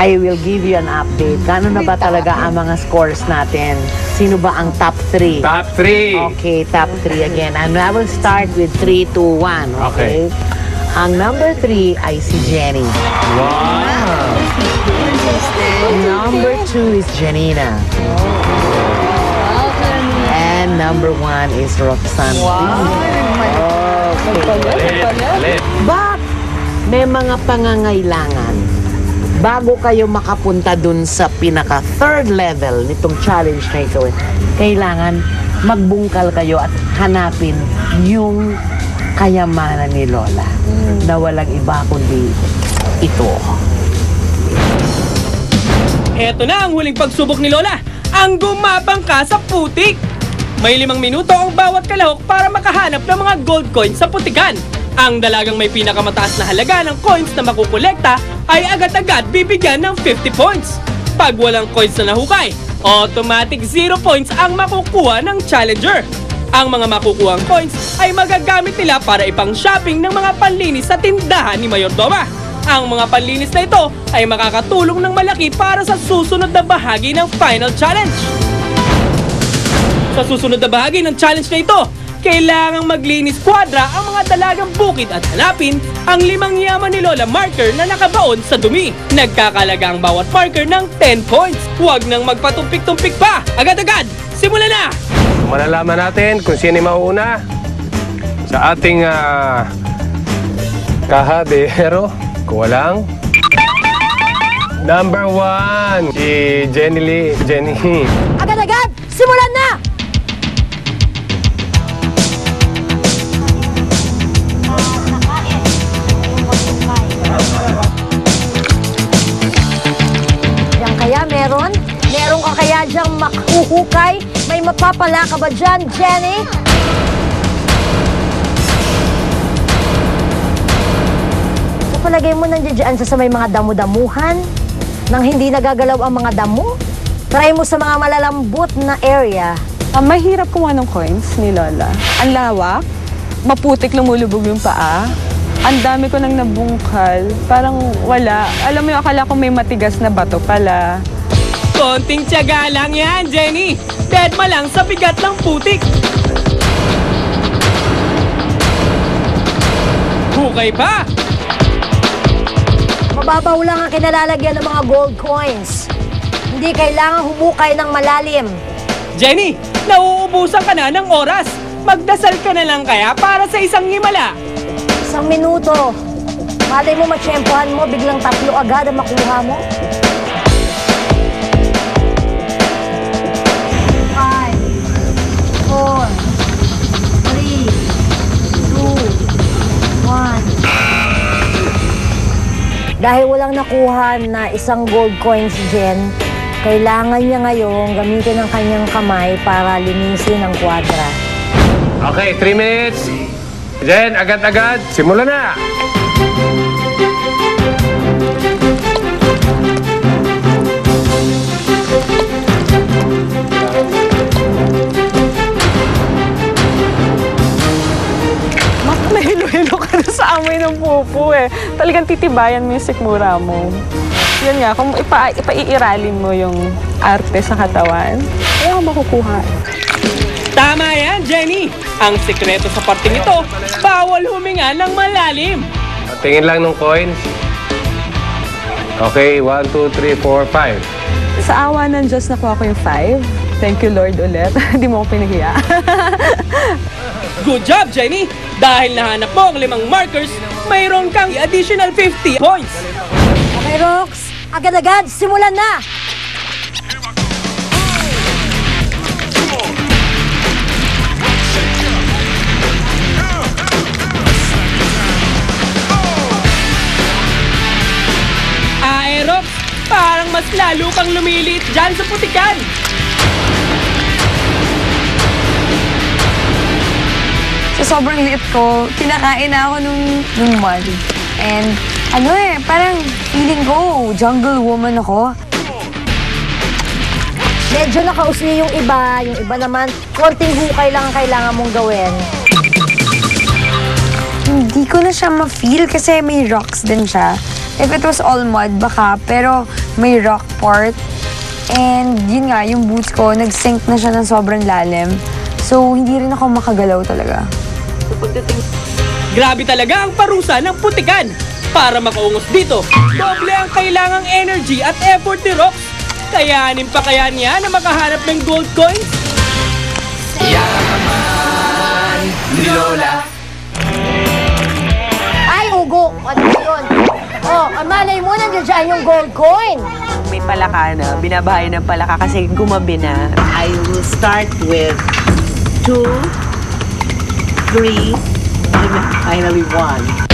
I will give you an update. Kano na ba talaga ang mga scores natin? Sino ba ang top 3? Top 3. Okay, top 3 again. And I will start with 3, 2, 1. Okay? Ang number 3 ay si Jenny. Wow. Number 2 is Janina. And number 1 is Roxanne. Okay. But may mga pangangailangan bago kayo makapunta dun sa pinaka third level nitong challenge na ito. Kailangan magbungkal kayo at hanapin yung kayamanan ni Lola na walang iba kundi ito. Eto na ang huling pagsubok ni Lola, ang gumapang ka sa putik. May 5 minuto ang bawat kalahok para makahanap ng mga gold coins sa putikan. Ang dalagang may pinakamataas na halaga ng coins na makukolekta ay agad-agad bibigyan ng 50 points. Pag walang coins na nahukay, automatic 0 points ang makukuha ng challenger. Ang mga makukuhang coins ay magagamit nila para ipang shopping ng mga panlinis sa tindahan ni Mayordoma. Ang mga panlinis na ito ay makakatulong ng malaki para sa susunod na bahagi ng final challenge. Sa susunod na bahagi ng challenge na ito, kailangang maglinis kwadra ang mga dalagang bukid at hanapin ang 5 yaman ni Lola marker na nakabaon sa dumi. Nagkakalaga ang bawat marker ng 10 points. Huwag nang magpatumpik-tumpik pa. Agad-agad, simulan na! Malalaman natin kung sino yung mauuna sa ating kahadero. Kung walang number 1, si Jenny. Agad-agad, simulan na! Meron ka kaya diyang makuhukay? May mapapala ka ba dyan, Jenny? So, palagay mo nandiyan sa may mga damo-damuhan nang hindi nagagalaw ang mga damo? Try mo sa mga malalambot na area. Mahirap kumuha ng coins ni Lola. Ang lawak, maputik lumulubog yung paa. Ang dami ko nang nabungkal, parang wala. Alam mo yung akala ko may matigas na bato pala. Konting tiyaga lang yan, Jenny. Deadma lang sa bigat ng putik. Hukay pa! Mababaw lang ang kinalalagyan ng mga gold coins. Hindi kailangan humukay ng malalim. Jenny, nauubusan ka na ng oras. Magdasal ka na lang kaya para sa isang himala. 1 minuto. Malay mo matsyempohan mo, biglang 3 agad ang makuha mo. 5, 4, 3, 2, 1. Dahil walang nakuha na isang gold coin si Jen, kailangan niya ngayon gamitin ang kanyang kamay para linisin ang kwadra. Okay, 3 minutes. Jen, agad-agad. Simulan na! Nahilo-hilo ka na sa amoy ng pupo eh. Talagang titibayan mo yung sikmura mo. Yun nga, kung ipaiiralin mo yung arte sa katawan, kaya makukuha. Tama yan, Jenny! Ang sikreto sa parting ito, bawal huminga ng malalim. Tingin lang ng coins. Okay, 1, 2, 3, 4, 5. Sa awa ng Diyos, nakuha ko yung 5. Thank you, Lord, ulit. Hindi mo ako pinahiya. Good job, Jenny! Dahil nahanap mo ang 5 markers, mayroon kang additional 50 points. Okay, Rox, agad-agad, simulan na! Rox, parang mas lalo kang lumiliit dyan sa putikan. Sa sobrang liit ko, kinakain na ako nung mud. And parang feeling ko, jungle woman ako. Medyo nakausli yung iba naman, konting hukay lang ang kailangan mong gawin. Hindi ko na siya ma-feel kasi may rocks din siya. If it was all mud, baka. Pero may rock part. And yun nga, yung boots ko, nag-sink na siya ng sobrang lalim. So, hindi rin ako makagalaw talaga. Grabe talaga ang parusa ng putikan. Para makaungos dito, doble ang kailangang energy at effort ni Rox. Kayanin pa kaya niya na makahanap ng gold coins? Ay, Ugo! Ano yun? Oh, malay mo, nandiyan dyan yung gold coin. May palaka na, binabahay ng palaka kasi gumabi na. I will start with 2, 3, and finally 1.